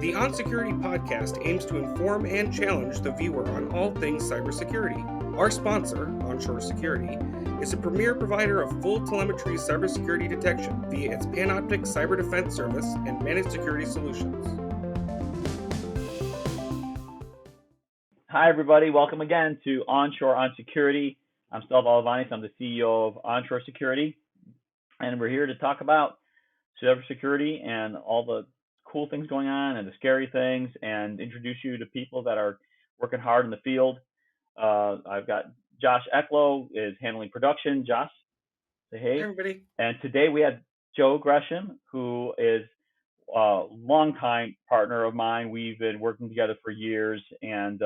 The onSecurity podcast aims to inform and challenge the viewer on all things cybersecurity. Our sponsor, onShore Security, is a premier provider of full telemetry cybersecurity detection via its Panoptic Cyber Defense Service and managed security solutions. Hi, everybody. Welcome again to onShore onSecurity. I'm Stel. I'm the CEO of onShore Security, and we're here to talk about cybersecurity and all the cool things going on and the scary things, and introduce you to people that are working hard in the field. I've got Josh Ecklow is handling production. Josh, say hey. Hi, everybody. And today we have Joe Gresham, who is a longtime partner of mine. We've been working together for years, and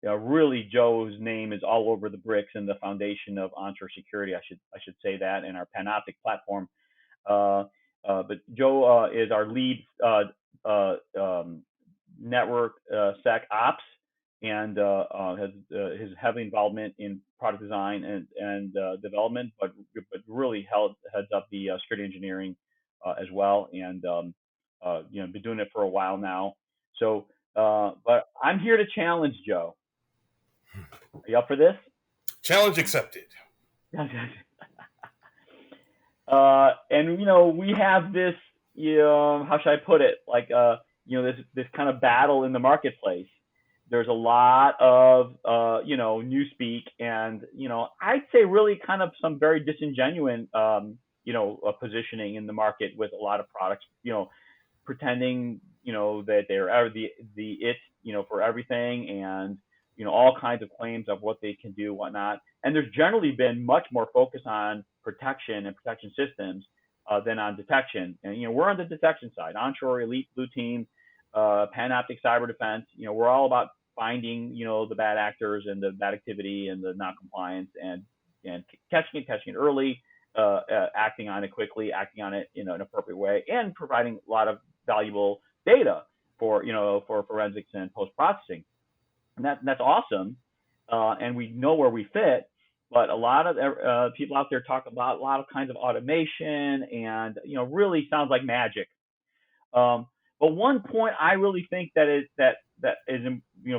really Joe's name is all over the bricks and the foundation of onShore Security. I should say that, in our Panoptic platform. But Joe is our lead network sec ops, and has his heavy involvement in product design and development, but really heads up the security engineering as well, and been doing it for a while now. So, but I'm here to challenge Joe. Are you up for this? Challenge accepted. And we have this, how should I put it? Like, this kind of battle in the marketplace. There's a lot of, newspeak, and, I'd say really kind of some very disingenuous, positioning in the market with a lot of products, pretending, that they're the it, for everything, and, all kinds of claims of what they can do, whatnot. And there's generally been much more focus on protection and protection systems than on detection. And, we're on the detection side. onShore, Elite Blue Team, Panoptic Cyber Defense, we're all about finding, the bad actors and the bad activity and the non-compliance, and catching it early, acting on it quickly, acting on it in an appropriate way, and providing a lot of valuable data for forensics and post-processing. And that's awesome. And we know where we fit. But a lot of people out there talk about a lot of kinds of automation, and really sounds like magic. But one point I really think that is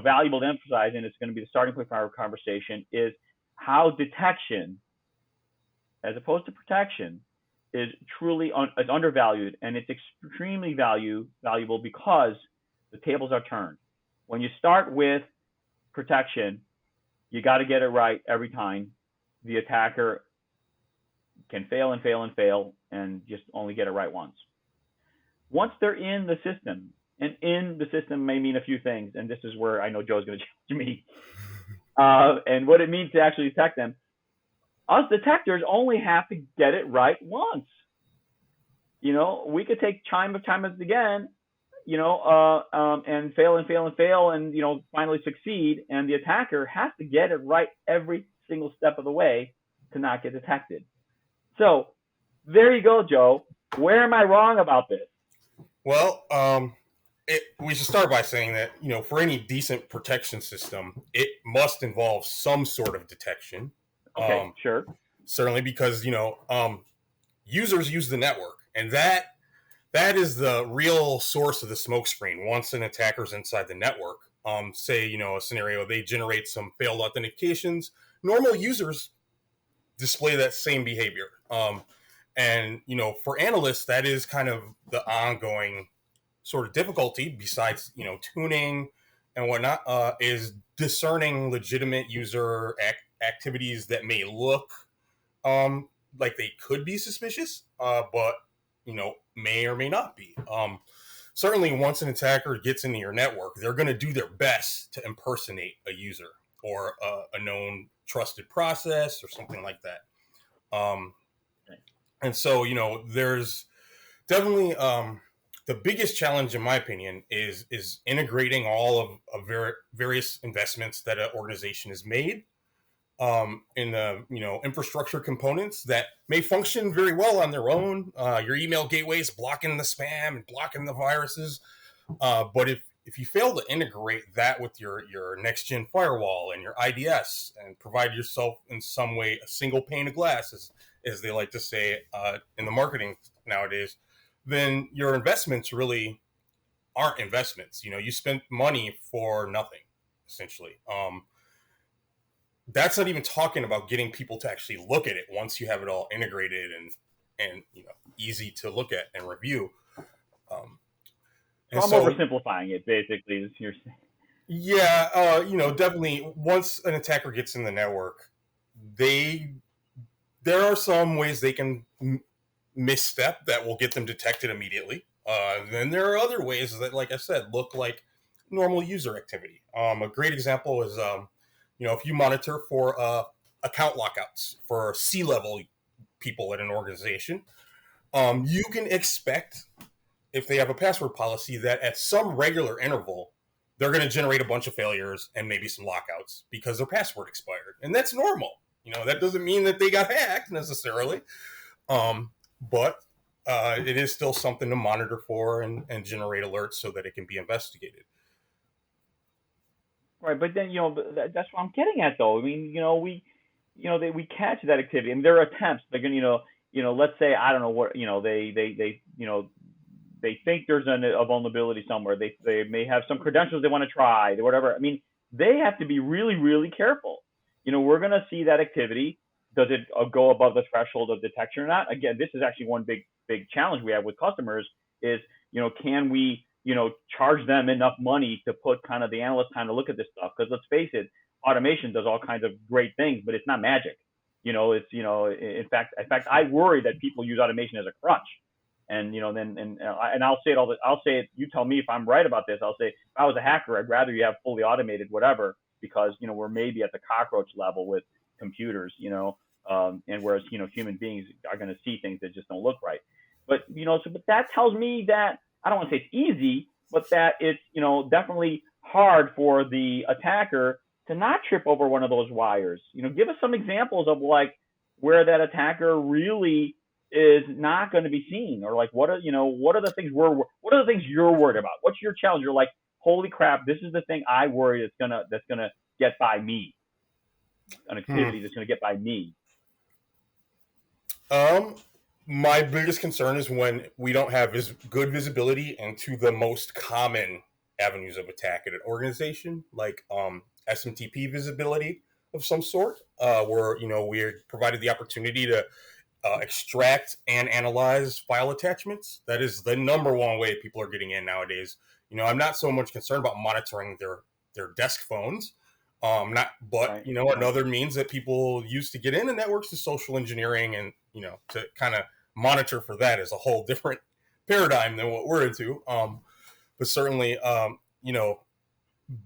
valuable to emphasize, and it's going to be the starting point for our conversation, is how detection, as opposed to protection, is truly is undervalued, and it's extremely valuable because the tables are turned. When you start with protection, you got to get it right every time. The attacker can fail and just only get it right once. Once they're in the system, and in the system may mean a few things, and this is where I know Joe's going to challenge me, and what it means to actually detect them. Us detectors only have to get it right once. We could take time again, and fail, and finally succeed, and the attacker has to get it right every single step of the way to not get detected. So there you go, Joe. Where am I wrong about this? Well, we should start by saying that, for any decent protection system, it must involve some sort of detection. Okay, sure. Certainly, because, users use the network, and that is the real source of the smokescreen. Once an attacker's inside the network, say, a scenario, they generate some failed authentications. Normal users display that same behavior. And, for analysts, that is kind of the ongoing sort of difficulty, besides, tuning and whatnot, is discerning legitimate user activities that may look like they could be suspicious, but, may or may not be. Certainly, once an attacker gets into your network, they're going to do their best to impersonate a user or a known trusted process or something like that. And so, there's definitely the biggest challenge, in my opinion, is integrating all of various investments that an organization has made in the infrastructure components that may function very well on their own. Your email gateways blocking the spam and blocking the viruses, but if you fail to integrate that with your next gen firewall and your IDS, and provide yourself in some way a single pane of glass, as they like to say in the marketing nowadays, then your investments really aren't investments. You spend money for nothing, essentially. That's not even talking about getting people to actually look at it once you have it all integrated and easy to look at and review. So I'm oversimplifying it, basically. Is you're saying. Yeah, definitely. Once an attacker gets in the network, there are some ways they can misstep that will get them detected immediately. Then there are other ways that, like I said, look like normal user activity. A great example is, if you monitor for account lockouts for C-level people at an organization, you can expect, if they have a password policy, that at some regular interval, they're going to generate a bunch of failures and maybe some lockouts because their password expired. And that's normal. That doesn't mean that they got hacked necessarily. But it is still something to monitor for and generate alerts so that it can be investigated. Right, but then that's what I'm getting at, though. I mean, we catch that activity, and there are attempts. Like, let's say, I don't know what, they think there's a vulnerability somewhere. They may have some credentials they want to try, or whatever. I mean, they have to be really, really careful. We're going to see that activity. Does it go above the threshold of detection or not? Again, this is actually one big challenge we have with customers is, can we, charge them enough money to put kind of the analyst time to look at this stuff? Because let's face it, automation does all kinds of great things, but it's not magic. It's, in fact, I worry that people use automation as a crutch. And, and I'll say it I'll say it, you tell me if I'm right about this. I'll say, if I was a hacker, I'd rather you have fully automated whatever, because, we're maybe at the cockroach level with computers, and whereas, human beings are going to see things that just don't look right. But, but that tells me that, I don't want to say it's easy, but that it's, definitely hard for the attacker to not trip over one of those wires. Give us some examples of like where that attacker really is not going to be seen, or like what are the things you're worried about? What's your challenge? You're like, holy crap, this is the thing I worry that's gonna get by me. An activity that's going to get by me. My biggest concern is when we don't have good visibility into the most common avenues of attack at an organization, like SMTP visibility of some sort, where we're provided the opportunity to extract and analyze file attachments. That is the number one way people are getting in nowadays. I'm not so much concerned about monitoring their desk phones. Another means that people use to get into networks is social engineering, and to kind of monitor for that is a whole different paradigm than what we're into. But certainly,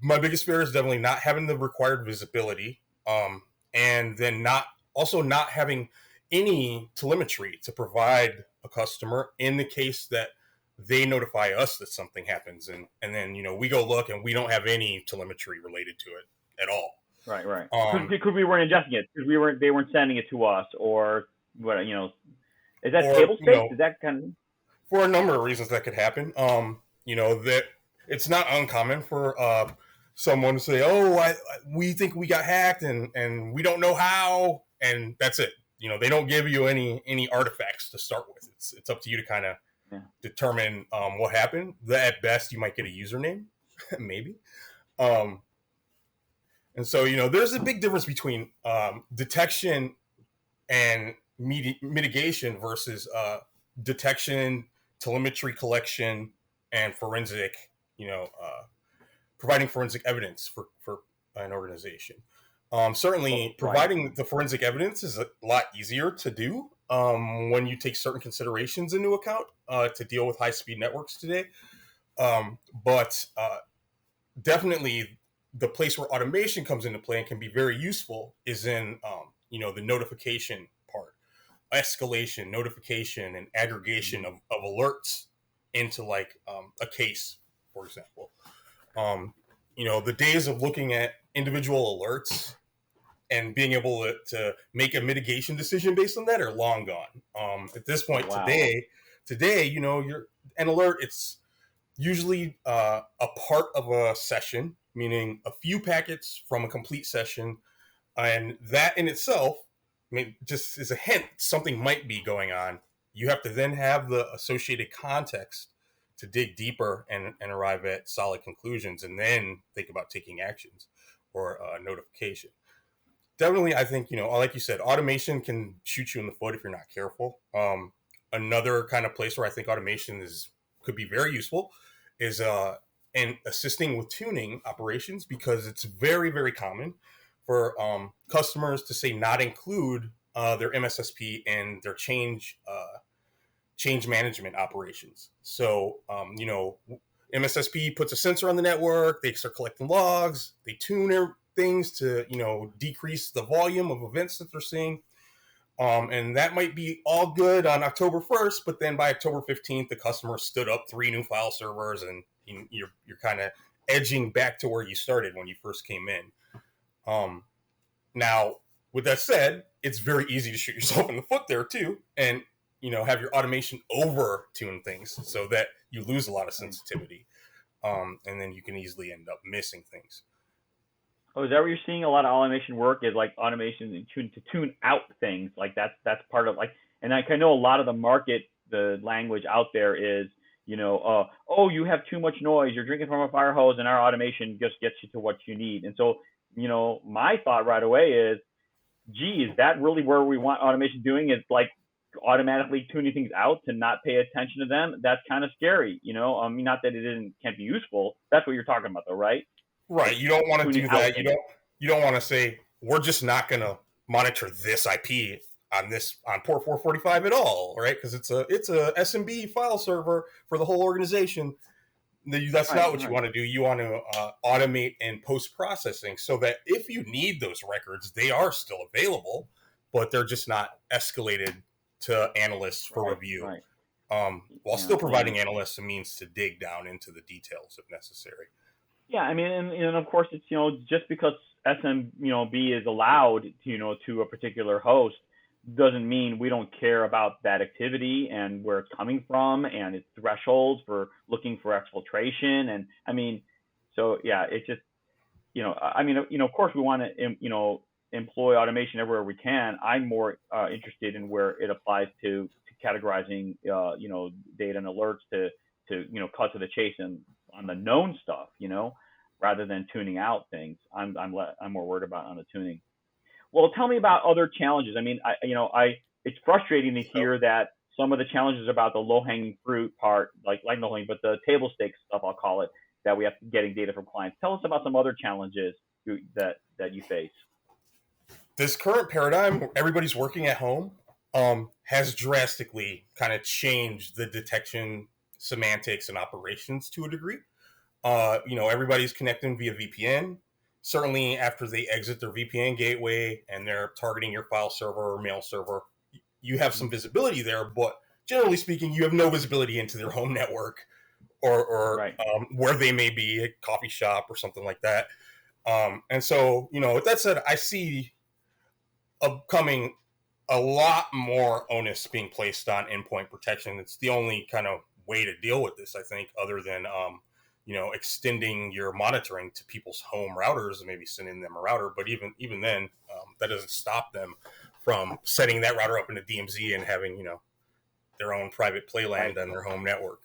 my biggest fear is definitely not having the required visibility, and then not having any telemetry to provide a customer in the case that they notify us that something happens, and then we go look and we don't have any telemetry related to it at all. Right. Because we weren't ingesting it, because they weren't sending it to us, or what? Is that table space? Is that kind of, for a number of reasons that could happen. That it's not uncommon for someone to say, "Oh, we think we got hacked, and we don't know how," and that's it. They don't give you any artifacts to start with. It's up to you to kind of determine what happened. At best, you might get a username, maybe. And so, there's a big difference between detection and mitigation versus detection, telemetry collection, and forensic, providing forensic evidence for an organization. Certainly, providing the forensic evidence is a lot easier to do when you take certain considerations into account to deal with high-speed networks today. But definitely, the place where automation comes into play and can be very useful is in, the notification part, escalation, notification, and aggregation of alerts into like a case, for example. The days of looking at individual alerts and being able to make a mitigation decision based on that are long gone. At this point, today, you're an alert. It's usually a part of a session, meaning a few packets from a complete session, and that in itself, just as a hint, something might be going on. You have to then have the associated context to dig deeper and arrive at solid conclusions, and then think about taking actions or notification. Definitely, I think, like you said, automation can shoot you in the foot if you're not careful. Another kind of place where I think automation could be very useful is in assisting with tuning operations, because it's very, very common for customers to say not include their MSSP in their change management operations. So, MSSP puts a sensor on the network, they start collecting logs, they tune things to, decrease the volume of events that they're seeing. And that might be all good on October 1st, but then by October 15th, the customer stood up 3 new file servers, and you're kind of edging back to where you started when you first came in. Now, with that said, it's very easy to shoot yourself in the foot there too, and have your automation over tune things so that you lose a lot of sensitivity, and then you can easily end up missing things. Oh, is that where you're seeing a lot of automation work? Is like automation to tune out things? Like that's part of like, and I know a lot of the market, the language out there is, oh, you have too much noise, you're drinking from a fire hose, and our automation just gets you to what you need. And so, my thought right away is, gee, is that really where we want automation doing? Is like automatically tuning things out to not pay attention to them? That's kind of scary, I mean, not that it can't be useful. That's what you're talking about, though, right? Right. You don't want to do that. You don't want to say, we're just not going to monitor this IP on port 445 at all, right? Because it's a SMB file server for the whole organization. That's not what you want to do. You want to automate and post-processing so that if you need those records, they are still available, but they're just not escalated to analysts for review, while still providing analysts a means to dig down into the details if necessary. Yeah, I mean, and of course, it's just because SMB is allowed to a particular host doesn't mean we don't care about that activity and where it's coming from and its thresholds for looking for exfiltration. And I mean, so yeah, it's just of course we want to employ automation everywhere we can. I'm more interested in where it applies to categorizing data and alerts to cut to the chase and on the known stuff, rather than tuning out things. I'm more worried about on the tuning. Well, tell me about other challenges. I mean, it's frustrating to hear that some of the challenges about the low-hanging fruit part, like low-hanging, but the table stakes stuff, I'll call it, that we have to getting data from clients. Tell us about some other challenges that you face. This current paradigm, where everybody's working at home, has drastically kind of changed the detection semantics and operations to a degree. Everybody's connecting via VPN. Certainly after they exit their VPN gateway and they're targeting your file server or mail server, you have some visibility there, but generally speaking, you have no visibility into their home network or where they may be, a coffee shop or something like that. And so, with that said, I see upcoming a lot more onus being placed on endpoint protection. It's the only kind of way to deal with this, I think, other than extending your monitoring to people's home routers and maybe sending them a router. But even then, that doesn't stop them from setting that router up in a DMZ and having, their own private playland on their home network.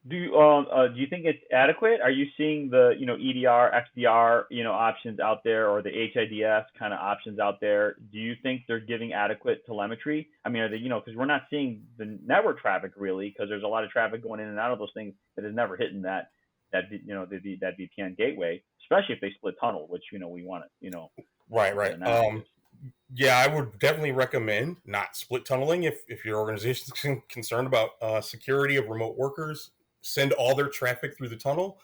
Do you think it's adequate? Are you seeing the EDR, XDR options out there, or the HIDS kind of options out there? Do you think they're giving adequate telemetry? I mean, are they because we're not seeing the network traffic really, because there's a lot of traffic going in and out of those things that is never hitting that VPN gateway, especially if they split tunnel, which we want it. Right. Yeah, I would definitely recommend not split tunneling if your organization is concerned about security of remote workers. Send all their traffic through the tunnel.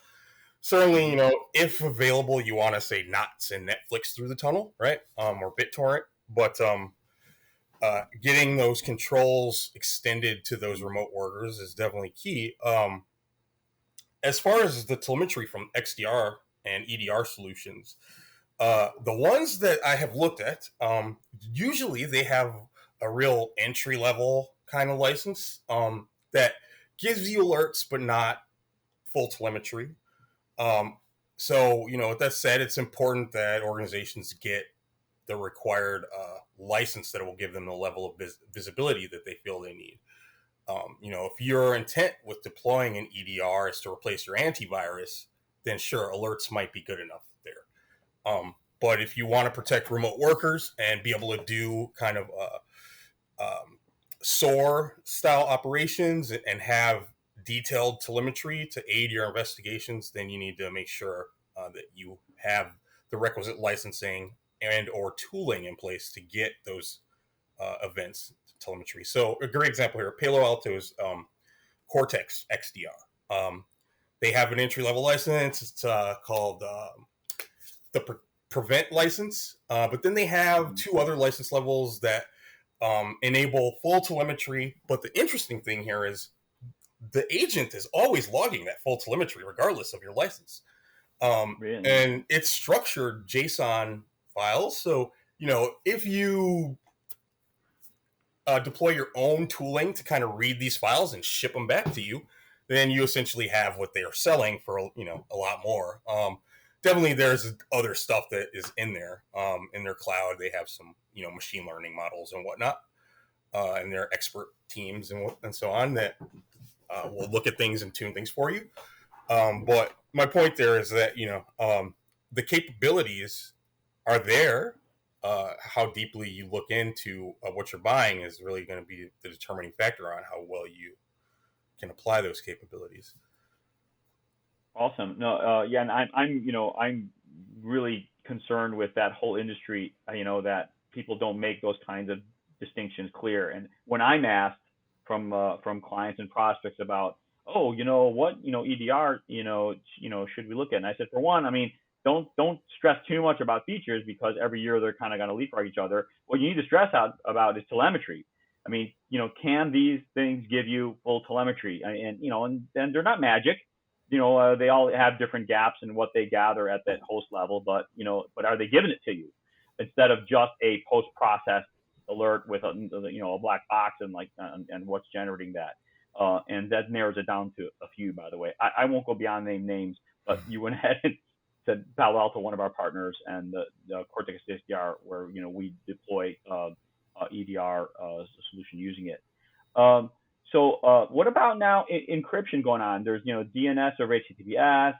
Certainly, if available, you want to say not send Netflix through the tunnel, right? Or BitTorrent. But getting those controls extended to those remote workers is definitely key. As far as the telemetry from XDR and EDR solutions, the ones that I have looked at, usually they have a real entry-level kind of license that gives you alerts, but not full telemetry. So, with that said, it's important that organizations get the required license that will give them the level of visibility that they feel they need. If your intent with deploying an EDR is to replace your antivirus, then sure, alerts might be good enough there. But if you want to protect remote workers and be able to do kind of SOAR style operations and have detailed telemetry to aid your investigations, then you need to make sure that you have the requisite licensing and or tooling in place to get those events telemetry. So a great example here, Palo Alto's Cortex XDR. They have an entry-level license. It's called the Prevent license. But then they have two other license levels that enable full telemetry. But the interesting thing here is the agent is always logging that full telemetry regardless of your license. Really? And it's structured JSON files. So, if you deploy your own tooling to kind of read these files and ship them back to you, then you essentially have what they are selling for, a lot more. Definitely there's other stuff that is in there. In their cloud, they have some, machine learning models and whatnot, and their expert teams and so on that will look at things and tune things for you. But my point there is that, the capabilities are there. How deeply you look into what you're buying is really going to be the determining factor on how well you can apply those capabilities. Awesome. No, yeah, and I'm really concerned with that whole industry. That people don't make those kinds of distinctions clear. And when I'm asked from clients and prospects about, EDR, should we look at? And I said, for one, don't stress too much about features because every year they're kind of going to leapfrog each other. What you need to stress out about is telemetry. Can these things give you full telemetry? And they're not magic. They all have different gaps in what they gather at that host level, but are they giving it to you instead of just a post-processed alert with a black box and what's generating that? And that narrows it down to a few, by the way. I won't go beyond names, but you went ahead and said Palo Alto, one of our partners, and the Cortex XDR, where we deploy EDR solution using it. So what about now encryption going on? There's DNS over HTTPS,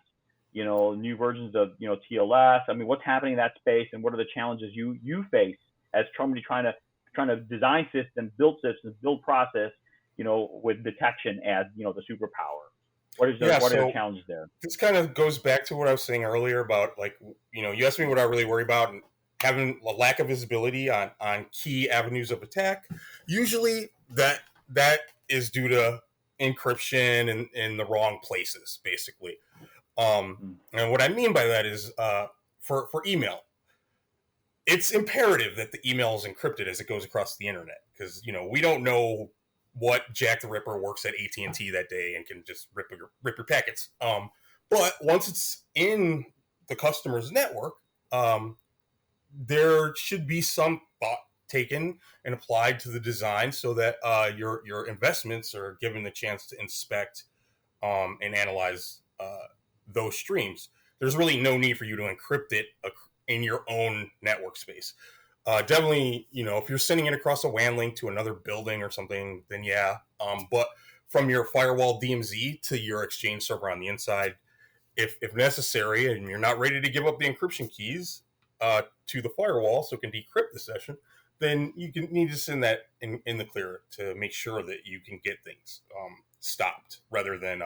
new versions of TLS. What's happening in that space, and what are the challenges you face as somebody trying to design systems, build process, with detection as the superpower? What are the challenges there? This kind of goes back to what I was saying earlier about, you asked me what I really worry about, and having a lack of visibility on key avenues of attack. Usually that is due to encryption in the wrong places, basically. And what I mean by that is for email, it's imperative that the email is encrypted as it goes across the internet, because we don't know what Jack the Ripper works at AT&T that day and can just rip your packets. But once it's in the customer's network, there should be some thought taken and applied to the design so that your investments are given the chance to inspect and analyze those streams. There's really no need for you to encrypt it in your own network space. Definitely, if you're sending it across a WAN link to another building or something, then yeah. But from your firewall DMZ to your Exchange server on the inside, if necessary, and you're not ready to give up the encryption keys to the firewall so it can decrypt the session, then you need to send that in the clear to make sure that you can get things stopped, rather than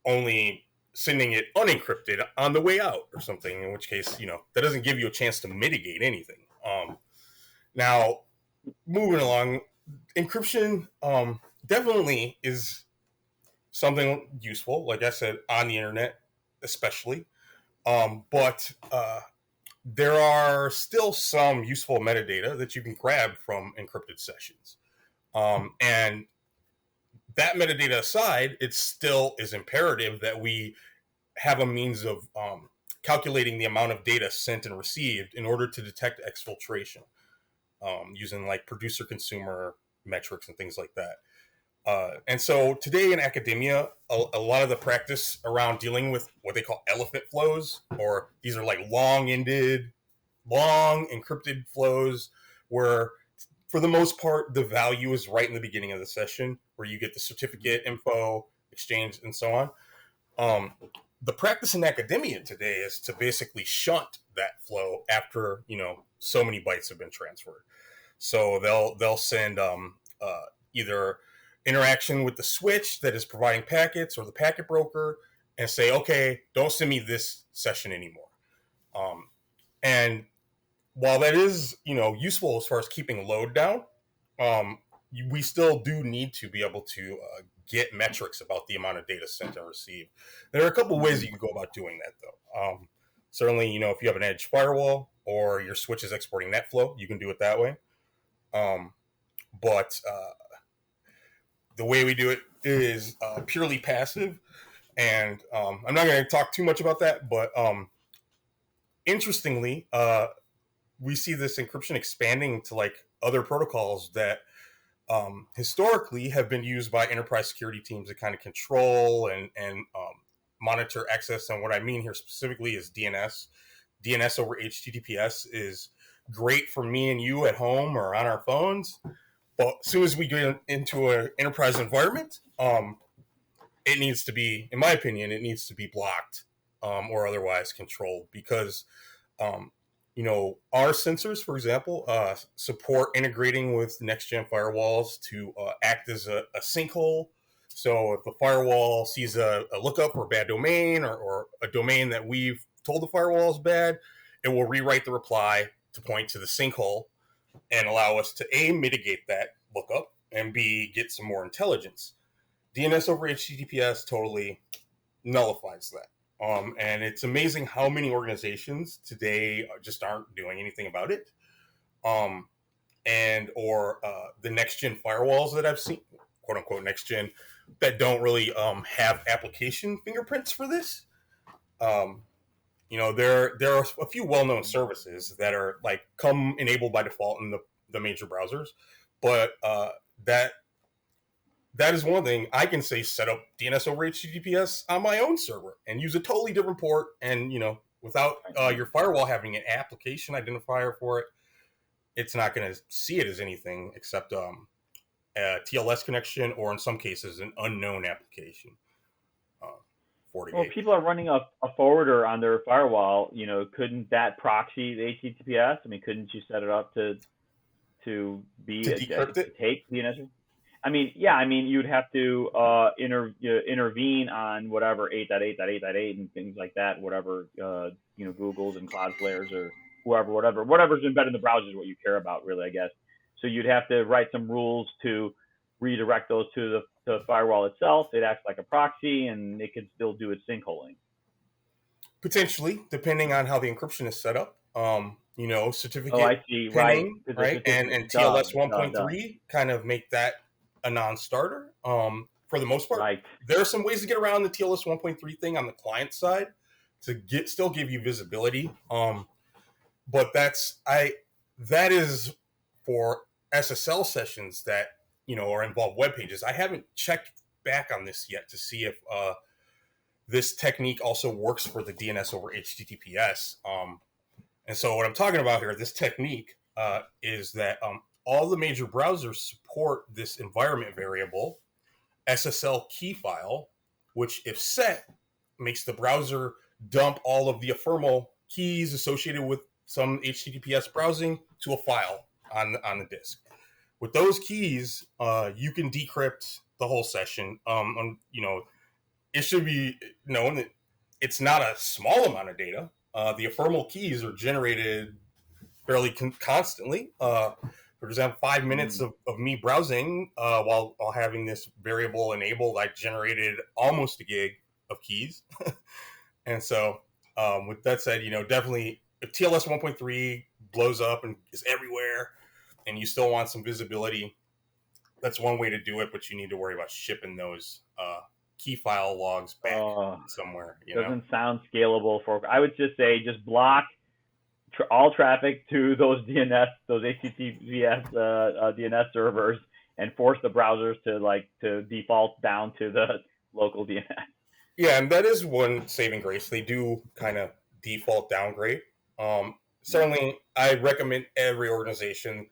only sending it unencrypted on the way out or something, in which case, that doesn't give you a chance to mitigate anything. Now, moving along, encryption definitely is something useful, like I said, on the internet especially. But there are still some useful metadata that you can grab from encrypted sessions. And that metadata aside, it still is imperative that we have a means of calculating the amount of data sent and received in order to detect exfiltration, using producer consumer metrics and things like that. And so today in academia, a lot of the practice around dealing with what they call elephant flows, or these are long encrypted flows where for the most part, the value is right in the beginning of the session where you get the certificate info, exchange, and so on. The practice in academia today is to basically shunt that flow after, so many bytes have been transferred. So they'll send either interaction with the switch that is providing packets or the packet broker and say, okay, don't send me this session anymore. And while that is, useful as far as keeping load down, we still do need to be able to get metrics about the amount of data sent and received. There are a couple ways you can go about doing that, though. Certainly, if you have an edge firewall or your switch is exporting net flow, you can do it that way. But the way we do it is purely passive. And I'm not going to talk too much about that, but interestingly, we see this encryption expanding to like other protocols that historically have been used by enterprise security teams to kind of control and monitor access. And what I mean here specifically is DNS. DNS over HTTPS is great for me and you at home or on our phones. But as soon as we get into an enterprise environment, it needs to be, in my opinion, it needs to be blocked or otherwise controlled because, our sensors, for example, support integrating with next-gen firewalls to act as a sinkhole. So if the firewall sees a lookup or a bad domain or a domain that we've told the firewall is bad, it will rewrite the reply to point to the sinkhole and allow us to A, mitigate that lookup, and B, get some more intelligence. DNS over HTTPS totally nullifies that. And it's amazing how many organizations today just aren't doing anything about it. Or the next-gen firewalls that I've seen, quote-unquote next-gen, that don't really have application fingerprints for this. There are a few well-known services that are like come enabled by default in the major browsers, but that is one thing I can say. Set up DNS over HTTPS on my own server and use a totally different port, and without your firewall having an application identifier for it, it's not going to see it as anything except a TLS connection, or in some cases an unknown application. Well, people are running a forwarder on their firewall. Couldn't that proxy the HTTPS? I mean, couldn't you set it up to decrypt it? Take DNS? I mean, yeah. I mean, you'd have to intervene on whatever 8.8.8.8 and things like that. Whatever Google's and Cloudflare's or whatever's embedded in the browser is what you care about, really, I guess. So you'd have to write some rules to redirect those to the firewall itself. It acts like a proxy, and it can still do its sinkholing. Potentially, depending on how the encryption is set up. Certificate I see. pinning, right? And TLS 1.3 kind of make that a non-starter. For the most part, right. There are some ways to get around the TLS 1.3 thing on the client side to still give you visibility. But that is for SSL sessions that or involve web pages. I haven't checked back on this yet to see if this technique also works for the DNS over HTTPS. And so what I'm talking about here, this technique is that all the major browsers support this environment variable SSL key file, which if set makes the browser dump all of the ephemeral keys associated with some HTTPS browsing to a file on the disk. With those keys, you can decrypt the whole session. It should be known that it's not a small amount of data. The ephemeral keys are generated fairly constantly. For example, 5 minutes of me browsing while having this variable enabled, I generated almost a gig of keys. And so with that said, definitely if TLS 1.3 blows up and is everywhere, and you still want some visibility, that's one way to do it, but you need to worry about shipping those key file logs back somewhere. Doesn't sound scalable. I would just say just block all traffic to those HTTPS DNS servers, and force the browsers to default down to the local DNS. Yeah, and that is one saving grace. They do kind of default downgrade. Certainly, I recommend every organization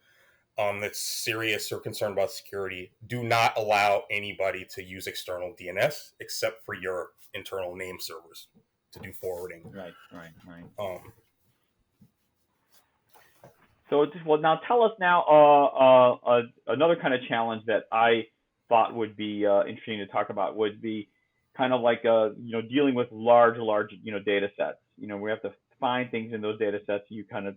that's serious or concerned about security, do not allow anybody to use external DNS except for your internal name servers to do forwarding. Right. So now tell us now another kind of challenge that I thought would be interesting to talk about would be kind of like dealing with large data sets. We have to find things in those data sets. You kind of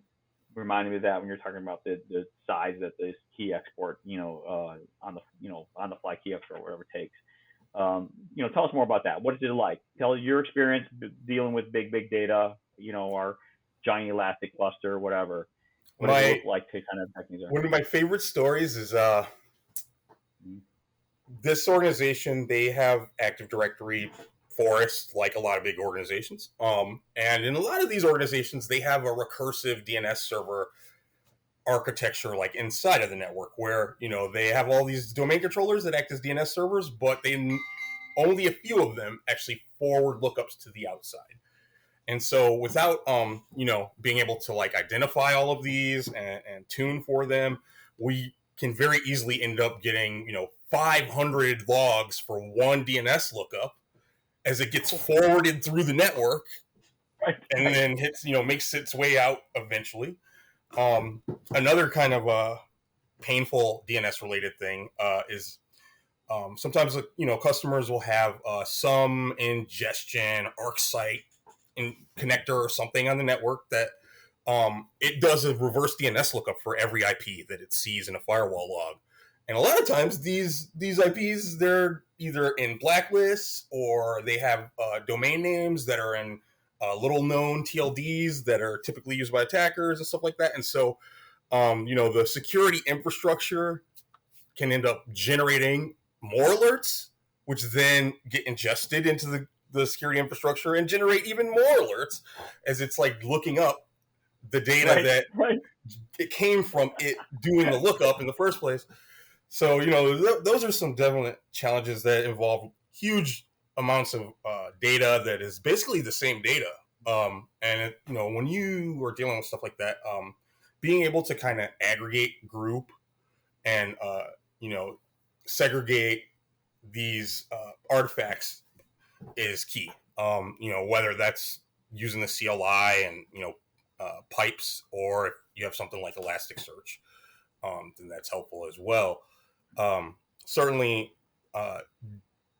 reminded me of that when you're talking about the size that this key export on the fly key export, whatever it takes. Tell us more about that. What is it like? Tell us your experience dealing with big data. Our giant elastic cluster, whatever. What does it look like to kind of hack things? One of my favorite stories is this organization. They have Active Directory forest like a lot of big organizations. And in a lot of these organizations, they have a recursive DNS server architecture like inside of the network where, they have all these domain controllers that act as DNS servers, but only a few of them actually forward lookups to the outside. And so without, being able to like identify all of these and tune for them, we can very easily end up getting, 500 logs for one DNS lookup as it gets forwarded through the network and then hits, makes its way out eventually. Another kind of painful DNS related thing is sometimes, customers will have some ingestion ArcSight connector or something on the network that it does a reverse DNS lookup for every IP that it sees in a firewall log. And a lot of times these IPs, they're either in blacklists or they have domain names that are in little known TLDs that are typically used by attackers and stuff like that. And so, the security infrastructure can end up generating more alerts, which then get ingested into the security infrastructure and generate even more alerts as it's like looking up the data that it came from it doing the lookup in the first place. So, those are some definite challenges that involve huge amounts of data that is basically the same data. When you are dealing with stuff like that, being able to kind of aggregate, group, and, segregate these artifacts is key. Whether that's using the CLI and, pipes, or if you have something like Elasticsearch, then that's helpful as well. Certainly,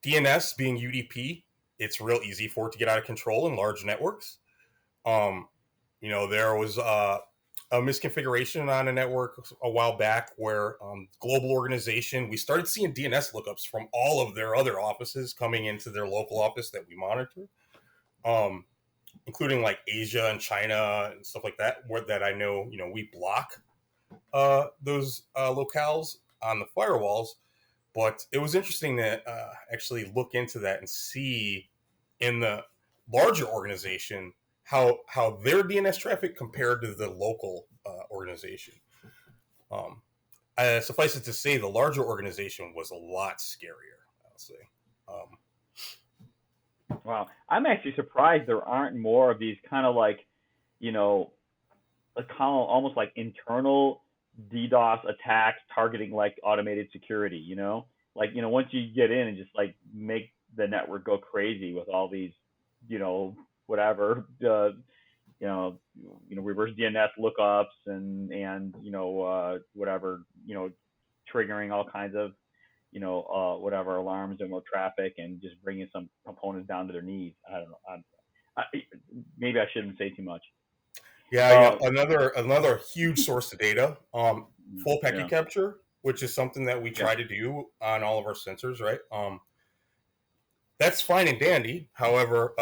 DNS being UDP, it's real easy for it to get out of control in large networks. There was a misconfiguration on a network a while back where global organization, we started seeing DNS lookups from all of their other offices coming into their local office that we monitor, including like Asia and China and stuff like that, that I know, we block those locales on the firewalls. But it was interesting to actually look into that and see in the larger organization how their DNS traffic compared to the local organization. Suffice it to say, the larger organization was a lot scarier, I'll say. Wow. I'm actually surprised there aren't more of these kind of like, almost like internal DDoS attacks targeting like automated security, once you get in and just like make the network go crazy with all these, whatever, reverse DNS lookups and whatever, triggering all kinds of, whatever alarms and more traffic and just bringing some components down to their knees. I don't know. Maybe I shouldn't say too much. Yeah. Another huge source of data, full packet capture, which is something that we try to do on all of our sensors, right? That's fine and dandy. However,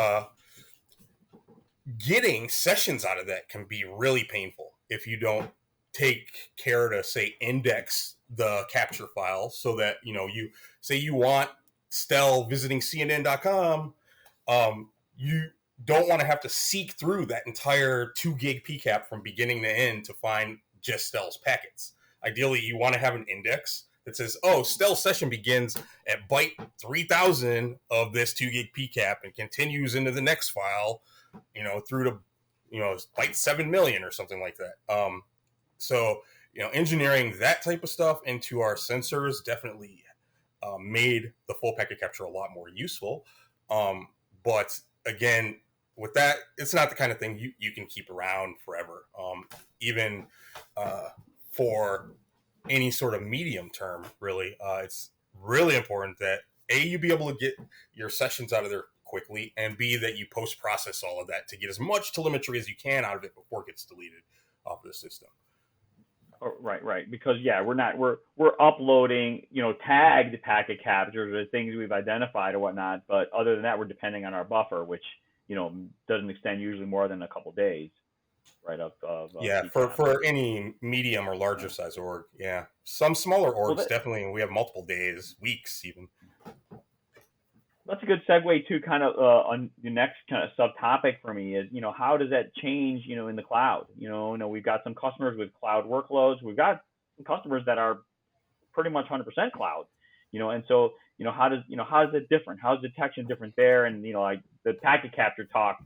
getting sessions out of that can be really painful if you don't take care to, say, index the capture file so that, you say you want Stel visiting CNN.com, you don't want to have to seek through that entire 2 gig PCAP from beginning to end to find just Stel's packets. Ideally, you want to have an index that says, Stel session begins at byte 3000 of this 2 gig PCAP and continues into the next file, through to, byte 7 million or something like that. So engineering that type of stuff into our sensors definitely made the full packet capture a lot more useful. But again, with that, it's not the kind of thing you can keep around forever. Even for any sort of medium term, really, it's really important that A, you be able to get your sessions out of there quickly, and B, that you post process all of that to get as much telemetry as you can out of it before it gets deleted off of the system. Right. Because we're uploading, tagged packet captures or things we've identified or whatnot. But other than that, we're depending on our buffer, which, doesn't extend usually more than a couple of days, right? For any medium or larger size org. Yeah. Some smaller orgs, definitely, we have multiple days, weeks even. That's a good segue to kind of on the next kind of subtopic for me is, how does that change, in the cloud? We've got some customers with cloud workloads. We've got some customers that are pretty much 100% cloud, and so, how is it different? How's detection different there? And, the packet capture talk,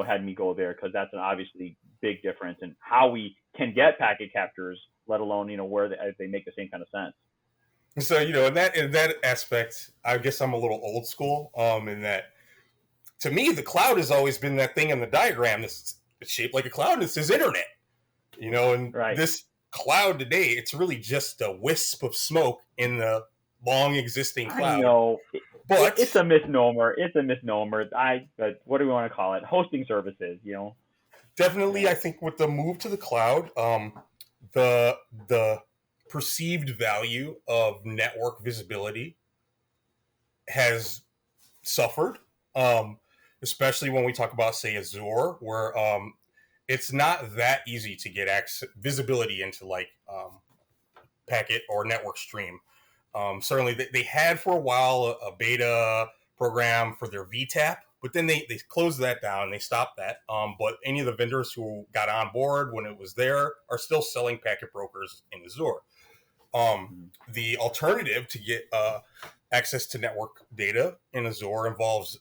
had me go there because that's an obviously big difference in how we can get packet captures, let alone, where they make the same kind of sense. So, in that aspect, I guess I'm a little old school. In that, to me, the cloud has always been that thing in the diagram that's shaped like a cloud. And it says internet, and right. This cloud today, it's really just a wisp of smoke in the long existing cloud. I know, but it's a misnomer. But what do we want to call it? Hosting services, Definitely, I think with the move to the cloud, the perceived value of network visibility has suffered, especially when we talk about, say, Azure, where it's not that easy to get visibility into packet or network stream. Certainly, they had for a while a beta program for their VTAP, but then they closed that down. They stopped that. But any of the vendors who got on board when it was there are still selling packet brokers in Azure. The alternative to get access to network data in Azure involves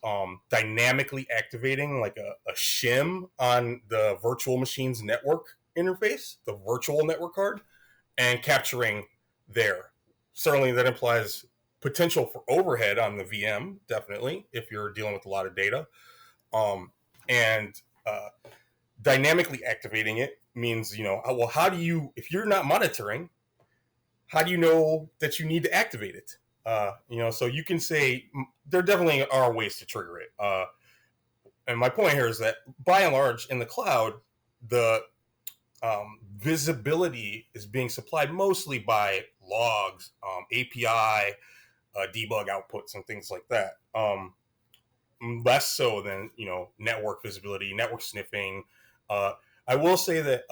dynamically activating like a shim on the virtual machine's network interface, the virtual network card, and capturing there. Certainly that implies potential for overhead on the VM, definitely, if you're dealing with a lot of data. And dynamically activating it means, how do you, if you're not monitoring, how do you know that you need to activate it? So you can say there definitely are ways to trigger it. And my point here is that by and large in the cloud, the visibility is being supplied mostly by logs, API, debug outputs, and things like that. Less so than, network visibility, network sniffing. I will say that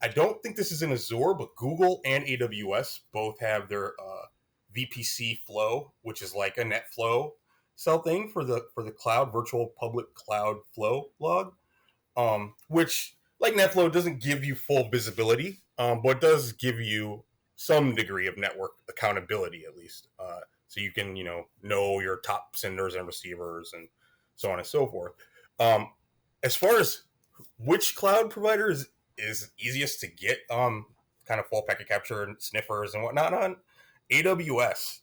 I don't think this is in Azure, but Google and AWS both have their VPC flow, which is like a NetFlow cell thing for the cloud, virtual public cloud flow log, which, like NetFlow, doesn't give you full visibility, but does give you some degree of network accountability at least. So you can, know your top senders and receivers and so on and so forth. As far as which cloud provider is easiest to get kind of full packet capture and sniffers and whatnot on, AWS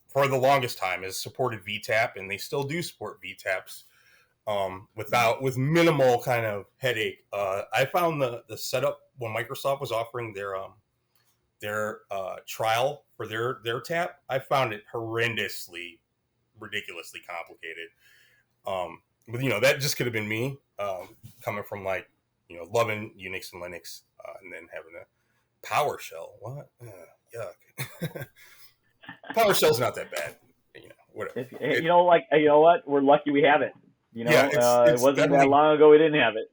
for the longest time has supported VTAP, and they still do support VTAPs with minimal kind of headache. I found the setup when Microsoft was offering their trial for their tap, I found it horrendously, ridiculously complicated. But that just could have been me coming from loving Unix and Linux, and then having a PowerShell. What? Yuck. PowerShell's not that bad. Whatever. You know what? We're lucky we have it. It wasn't that long ago we didn't have it.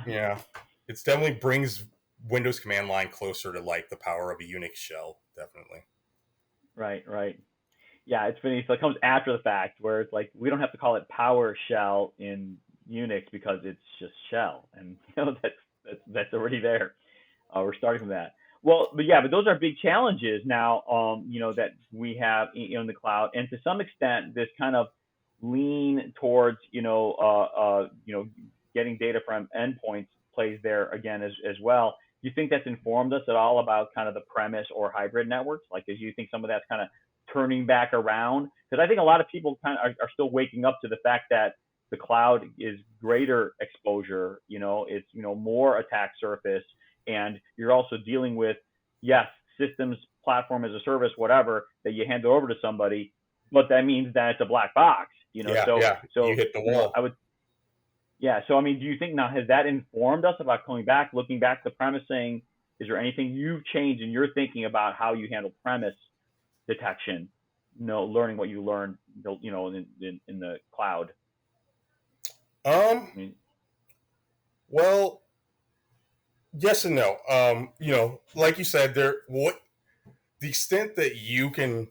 Yeah. It definitely brings Windows command line closer to the power of a Unix shell, definitely. Right. Yeah, it's funny. So it comes after the fact, where it's like we don't have to call it PowerShell in Unix because it's just shell, and that's already there. We're starting from that. Well, but those are big challenges now. That we have in the cloud, and to some extent, this kind of lean towards getting data from endpoints plays there again as well. you think that's informed us at all about kind of the premise or hybrid networks? Like, do you think some of that's kind of turning back around? Because I think a lot of people kind of are still waking up to the fact that the cloud is greater exposure, it's, more attack surface, and you're also dealing with, yes, systems, platform as a service, whatever, that you hand it over to somebody, but that means that it's a black box, so you hit the wall. So, I mean, do you think now, has that informed us about looking back to the premise, saying, is there anything you've changed in your thinking about how you handle premise detection, learning what you learned, in the cloud? Well, yes and no. Like you said, the extent that you can,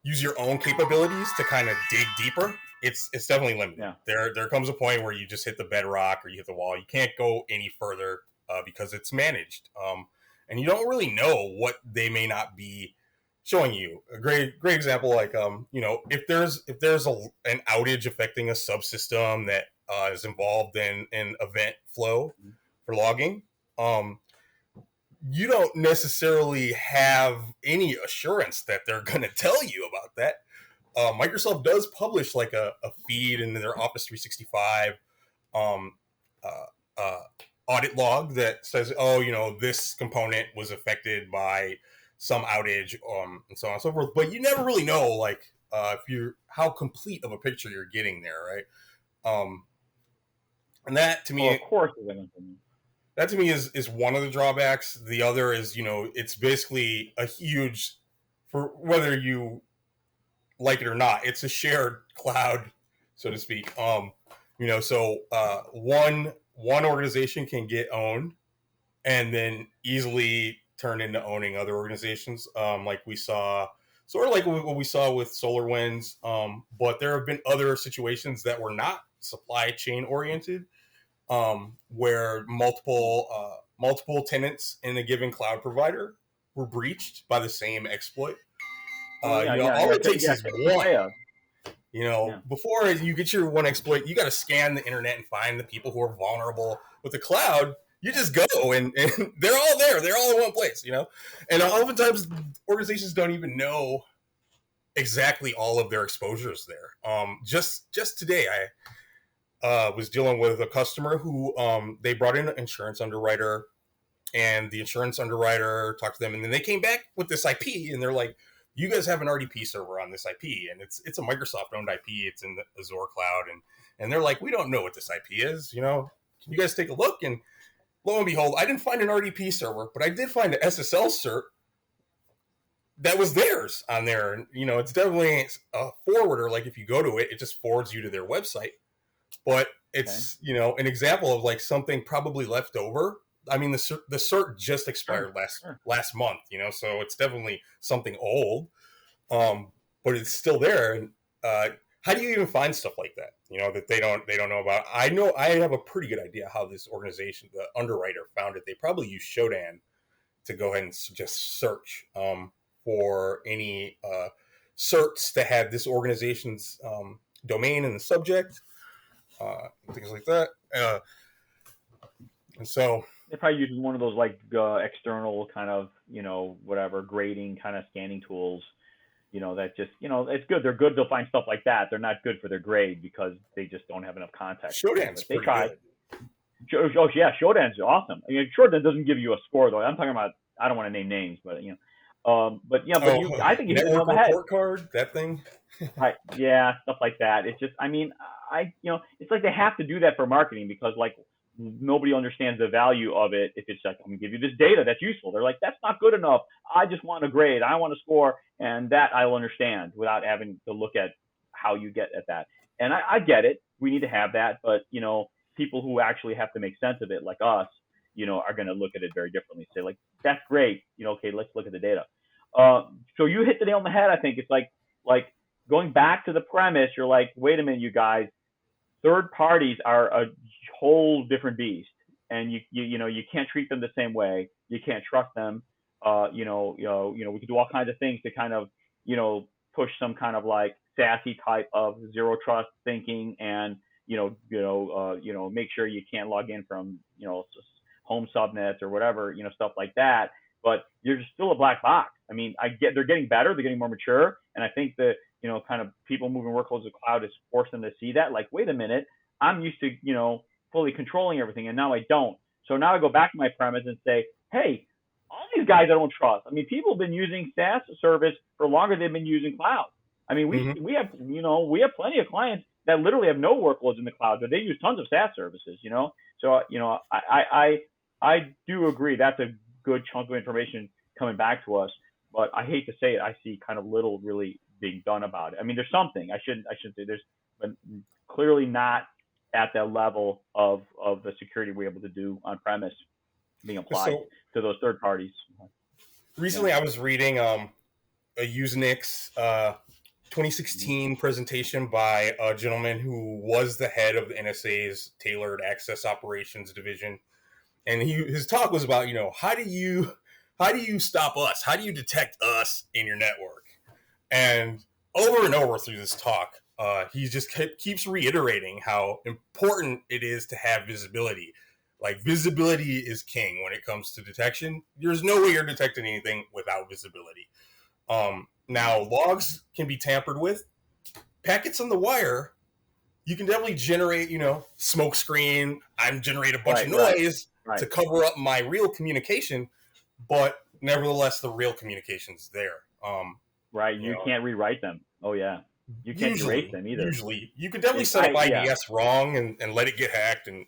use your own capabilities to kind of dig deeper, it's definitely limited. Yeah. There comes a point where you just hit the bedrock or you hit the wall. You can't go any further because it's managed, and you don't really know what they may not be showing you. A great example, like if there's an outage affecting a subsystem that is involved in event flow for logging, you don't necessarily have any assurance that they're going to tell you about that. Microsoft does publish like a feed in their Office 365 audit log that says, this component was affected by some outage, and so on and so forth. But you never really know, like, how complete of a picture you're getting there, right? And that to me, of course, that to me is one of the drawbacks. The other is, it's basically a huge, for whether you like it or not, it's a shared cloud, so to speak. So one organization can get owned and then easily turn into owning other organizations, like we saw, sort of like what we saw with SolarWinds. But there have been other situations that were not supply chain oriented, where multiple tenants in a given cloud provider were breached by the same exploit. All it takes is one. Before you get your one exploit, you got to scan the internet and find the people who are vulnerable. With the cloud, you just go and they're all there. They're all in one place, And oftentimes organizations don't even know exactly all of their exposures there. Just today, I was dealing with a customer who they brought in an insurance underwriter, and the insurance underwriter talked to them, and then they came back with this IP, and they're like, you guys have an RDP server on this IP, and it's a Microsoft owned IP. It's in the Azure cloud, and they're like, we don't know what this IP is. Can you guys take a look? And lo and behold, I didn't find an RDP server, but I did find an SSL cert that was theirs on there. And, it's definitely a forwarder. Like, if you go to it, it just forwards you to their website. But it's, an example of like something probably left over. I mean, the cert just expired last month, so it's definitely something old, but it's still there. And how do you even find stuff like that, that they don't know about? I know I have a pretty good idea how this organization, the underwriter, found it. They probably used Shodan to go ahead and just search for any certs that had this organization's domain in the subject, things like that. And so they probably use one of those like external kind of, whatever grading kind of scanning tools, that just, it's good. They're good to find stuff like that. They're not good for their grade because they just don't have enough context. Shodan's pretty good. Oh yeah, Shodan's awesome. I mean, Shodan doesn't give you a score though. I'm talking about, I don't want to name names, but I think you hit it on the head. Report card, that thing. Right. Yeah, stuff like that. It's just, I mean, it's like they have to do that for marketing because like nobody understands the value of it. If it's like, I'm gonna give you this data that's useful, they're like, that's not good enough. I just want a grade. I want a score, and that I'll understand without having to look at how you get at that. And I get it. We need to have that, but people who actually have to make sense of it, like us, are going to look at it very differently. Say like, that's great. Okay, let's look at the data. So you hit the nail on the head. I think it's like going back to the premise. You're like, wait a minute, you guys. Third parties are a whole different beast, and you can't treat them the same way. You can't trust them. We can do all kinds of things to kind of push some kind of like SASE type of zero trust thinking, and make sure you can't log in from home subnets or whatever, stuff like that. But you're just still a black box. I mean, they're getting better, they're getting more mature, and I think that kind of people moving workloads to the cloud has forced them to see that. Like, wait a minute, I'm used to fully controlling everything, and now I don't. So now I go back to my premise and say, hey, all these guys I don't trust. I mean, people have been using SaaS service for longer than they've been using cloud. I mean, we have plenty of clients that literally have no workloads in the cloud, but they use tons of SaaS services. So I do agree that's a good chunk of information coming back to us. But I hate to say it, I see kind of little really being done about it. I mean, there's something. I shouldn't say there's, but clearly not at that level of the security we're able to do on premise being applied to those third parties. Recently, I was reading a Usenix 2016 presentation by a gentleman who was the head of the NSA's Tailored Access Operations Division, and his talk was about how do you stop us? How do you detect us in your network? And over through this talk, he just keeps reiterating how important it is to have visibility. Like, visibility is king when it comes to detection. There's no way you're detecting anything without visibility. Now, logs can be tampered with. Packets on the wire, you can definitely generate, smoke screen. I'm generate a bunch of noise to cover up my real communication, but nevertheless, the real communication's there. You can't rewrite them. Oh, yeah. You can't erase them either. Usually. You could definitely set up IDS wrong and let it get hacked and,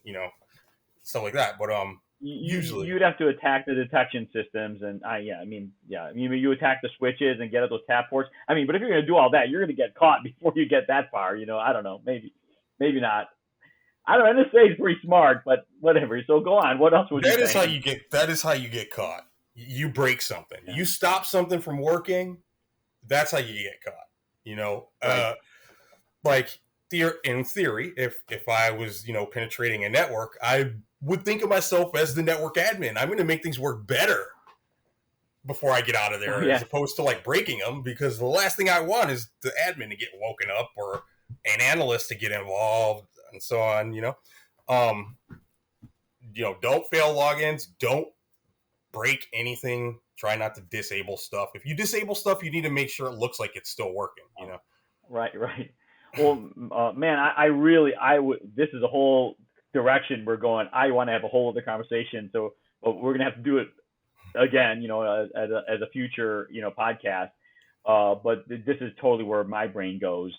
stuff like that. But usually you'd have to attack the detection systems, and you attack the switches and get at those tap ports. I mean, but if you're going to do all that, you're going to get caught before you get that far. I don't know, maybe not. I don't know. NSA is pretty smart, but whatever. So go on. What else would you say? That is how you get caught. You break something. Yeah. You stop something from working. That's how you get caught. Like in theory, if I was penetrating a network, I would think of myself as the network admin. I'm going to make things work better before I get out of there, as opposed to like breaking them, because the last thing I want is the admin to get woken up or an analyst to get involved and so on. Don't fail logins. Don't break anything. Try not to disable stuff. If you disable stuff, you need to make sure it looks like it's still working. Right. Well, man, I would. This is a whole direction we're going. I want to have a whole other conversation. So we're gonna have to do it again, as a future, podcast. But this is totally where my brain goes.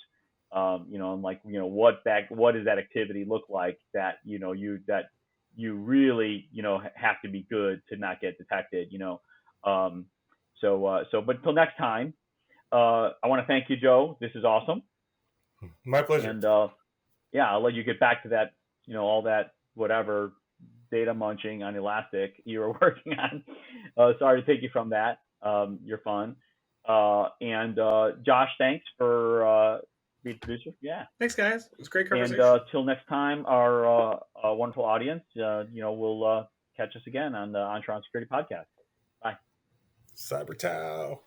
And like, what does that activity look like that you really have to be good to not get detected. But until next time, I want to thank you, Joe. This is awesome. My pleasure. And I'll let you get back to that, all that whatever data munching on Elastic you were working on. Sorry to take you from that. You're fun. And Josh, thanks for being the producer. Yeah. Thanks, guys. It was a great conversation. And till next time, our wonderful audience, we'll catch us again on the onShore Security podcast. Bye. Cyber Tau.